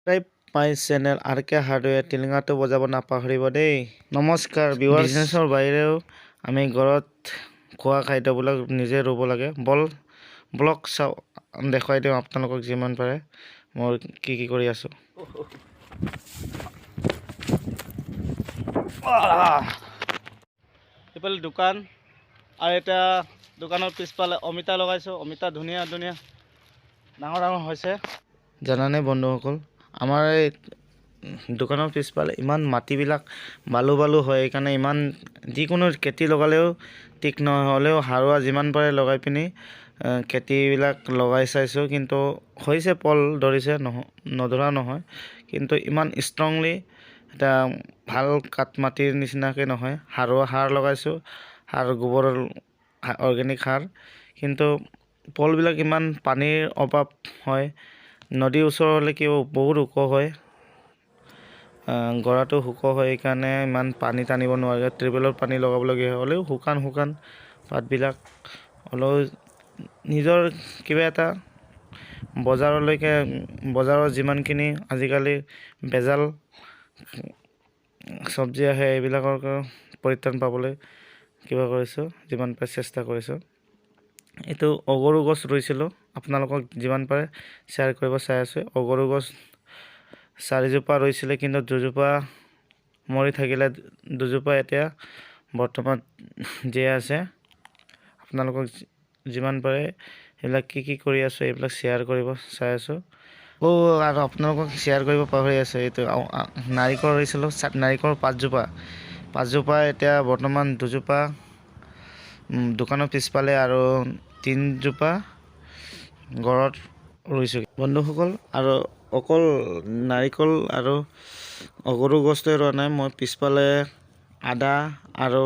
Subscribe my channel RK Hardware টিলিঙাটো বজাব নাপাহৰিব দেই। নমস্কাৰ ভিউৱাৰ্ছ। বিজনেছৰ বাহিৰেও আমি ঘৰত খোৱা খাদ্যবিলাক নিজে ৰুব লাগে। ব্লগ চাও দেখুৱাই দিওঁ আপোনালোকক যিমান পাৰে মই কি কৰি আছো। এইফালে দোকান আৰু এটা দোকানৰ পিছফালে অমিতা লগাইছো। অমিতা ধুনীয়া ডাঙৰ হৈছে। জানানে বন্ধুসকল, আমাৰ এই দোকানৰ পিছফালে ইমান মাটিবিলাক বালু হয়, সেইকাৰণে ইমান যিকোনো খেতি লগালেও ঠিক নহ'লেও হাৰুৱা যিমান পাৰে লগাই পিনি খেতিবিলাক লগাই চাইছোঁ, কিন্তু হৈছে পল ধৰিছে নধৰা নহয়, কিন্তু ইমান ষ্ট্ৰংলি এটা ভাল কাঠ মাটিৰ নিচিনাকৈ নহয়। হাৰুৱা সাৰ লগাইছোঁ, গোবৰ অৰ্গেনিক সাৰ, কিন্তু পলবিলাক ইমান পানীৰ অভাৱ হয়। নদীৰ ওচৰ হ'লে কি বহুত ওখ হয়, গৰাটো ওখ হয়, সেইকাৰণে ইমান পানী টানিব নোৱাৰে। টিউবৱেলৰ পানী লগাবলগীয়া হ'লেও শুকান পাতবিলাক হ'লেও নিজৰ কিবা এটা বজাৰৰ যিমানখিনি আজিকালি ভেজাল চব্জি আহে এইবিলাকৰ পৰিত্ৰাণ পাবলৈ কিবা কৰিছোঁ, যিমান পাৰে চেষ্টা কৰিছোঁ। এইটো অগৰু গছ ৰুইছিলোঁ, আপোনালোকক যিমান পাৰে শ্বেয়াৰ কৰিব চাই আছোঁ। অগৰু গছ 4জোপা ৰুইছিলে, কিন্তু 2জোপা মৰি থাকিলে, 2জোপা এতিয়া বৰ্তমান জীয়াই আছে। আপোনালোকক যিমান পাৰে এইবিলাক কি কৰি আছোঁ এইবিলাক শ্বেয়াৰ কৰিব চাই আছোঁ। আৰু আপোনালোকক শ্বেয়াৰ কৰিব পাহৰি আছে, এইটো নাৰিকল ৰুইছিলোঁ, নাৰিকল 5জোপা এতিয়া বৰ্তমান 2জোপা দোকানৰ পিছফালে আৰু 3জোপা ঘৰত ৰুইছোঁ বন্ধুসকল। আৰু অকল নাৰিকল আৰু অগৰু গছটোৱে ৰোৱা নাই, মই পিছফালে আদা আৰু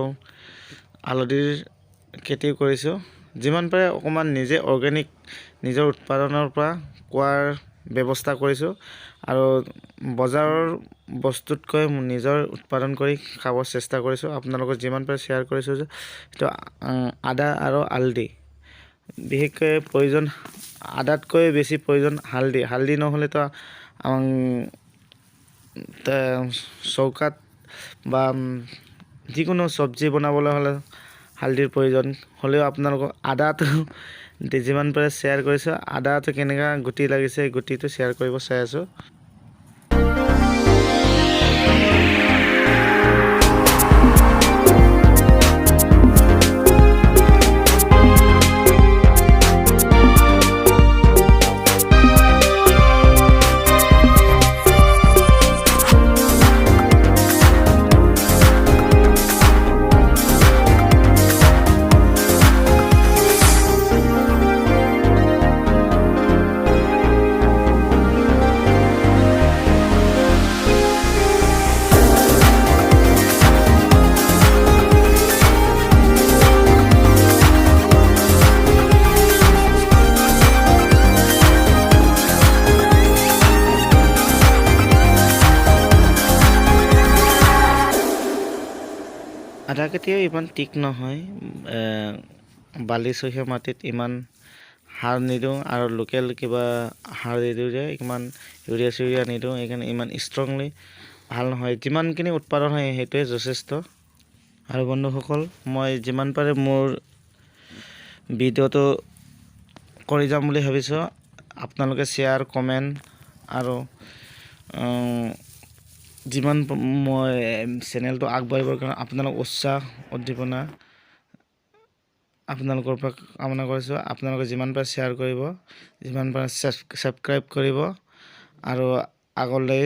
হালধিৰ খেতি কৰিছোঁ। যিমান পাৰে অকণমান নিজে অৰ্গেনিক নিজৰ উৎপাদনৰ পৰা খোৱাৰ ব্যৱস্থা কৰিছোঁ, আৰু বজাৰৰ বস্তুতকৈ নিজৰ উৎপাদন কৰি খাব চেষ্টা কৰিছোঁ। আপোনালোকক যিমান পাৰে শ্বেয়াৰ কৰিছোঁ যে এইটো আদা আৰু হালধি বিশেষকৈ প্ৰয়োজন। আদাতকৈ বেছি প্ৰয়োজন হালধি নহ'লেতো চৌকাত বা যিকোনো চব্জি বনাবলৈ হ'লে হালধিৰ প্ৰয়োজন হ'লেও আপোনালোকক আদাটো যিমান পাৰে শ্বেয়াৰ কৰিছোঁ। আদাটো কেনেকুৱা গুটি লাগিছে, গুটিটো শ্বেয়াৰ কৰিব চাই আছোঁ। আদা খেতিও ইমান ঠিক নহয়, বালিচহীয়া মাটিত ইমান সাৰ নিদিওঁ, আৰু লোকেল কিবা সাৰ দি দিওঁ যে ইমান ইউৰিয়া নিদিওঁ, সেইকাৰণে ইমান ষ্ট্ৰংলি ভাল নহয়। যিমানখিনি উৎপাদন হয় সেইটোৱে যথেষ্ট। আৰু বন্ধুসকল, মই যিমান পাৰে মোৰ ভিডিঅ'টো কৰি যাম বুলি ভাবিছোঁ। আপোনালোকে শ্বেয়াৰ, কমেণ্ট আৰু যিমান মই চেনেলটো আগবাঢ়িবৰ কাৰণে আপোনালোক উৎসাহ উদ্দীপনা আপোনালোকৰ পৰা কামনা কৰিছোঁ। আপোনালোকে যিমান পাৰে শ্বেয়াৰ কৰিব, যিমান পাৰে ছাবস্ক্ৰাইব কৰিব, আৰু আগলৈ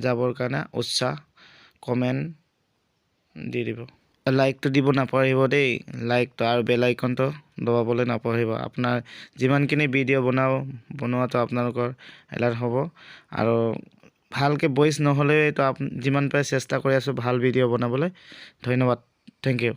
যাবৰ কাৰণে উৎসাহ কমেণ্ট দি দিব। লাইকটো দিব নাপাহৰিব দেই, লাইকটো আৰু বেল আইকনটো দবাবলৈ নাপাহৰিব। আপোনাৰ যিমানখিনি ভিডিঅ' বনোৱাটো আপোনালোকৰ এলাৰ্ট হ'ব। আৰু ভালকৈ ভইচ নহ'লেও যিমান পাৰে চেষ্টা কৰি আছোঁ ভাল ভিডিঅ' বনাবলৈ। ধন্যবাদ, থেংক ইউ।